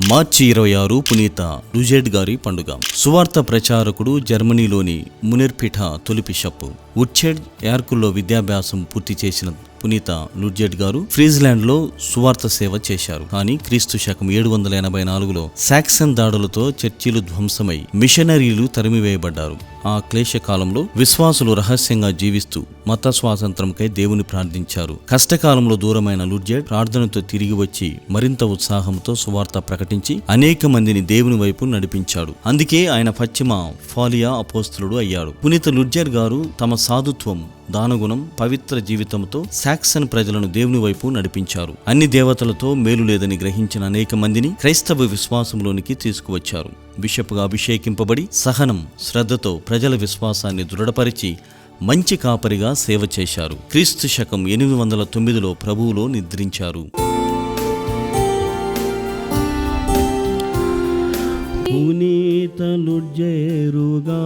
మార్చి 26 పునీత లుజెడ్ గారి పండుగ. సువార్త ప్రచారకుడు, జర్మనీలోని మునిర్పిఠ తొలి బిషప్. ఉర్చెడ్ యార్కుల్లో విద్యాభ్యాసం పూర్తి చేసిన పునీత లుడ్జెడ్ గారు ఫ్రీజ్లాండ్లో సువార్త సేవ చేశారు. కానీ క్రీస్తు శకం 784లో సాక్సన్ దాడులతో చర్చిలు ధ్వంసమై మిషనరీలు తరిమివేయబడ్డారు. ఆ క్లేశ కాలంలో విశ్వాసులు రహస్యంగా జీవిస్తూ మత స్వాతంత్రంకై దేవుని ప్రార్థించారు. కష్టకాలంలో దూరమైన లుడ్జెడ్ ప్రార్థనతో తిరిగి వచ్చి మరింత ఉత్సాహంతో సువార్త ప్రకటించి అనేక మందిని దేవుని వైపు నడిపించాడు. అందుకే ఆయన పశ్చిమ ఫాలియా అపోస్తలుడు అయ్యాడు. పునీత లుడ్జెడ్ గారు తమ సాధుత్వం, దానగుణం, పవిత్ర జీవితంతో సాక్సన్ ప్రజలను దేవుని వైపు నడిపించారు. అన్ని దేవతలతో మేలు లేదని గ్రహించిన అనేక మందిని క్రైస్తవ విశ్వాసంలోనికి తీసుకువచ్చారు. బిషప్గా అభిషేకింపబడి సహనం, శ్రద్ధతో ప్రజల విశ్వాసాన్ని దృఢపరిచి మంచి కాపరిగా సేవ చేశారు. క్రీస్తు శకం 809లో ప్రభువులో నిద్రించారు. పునీత లుడ్జెరుగా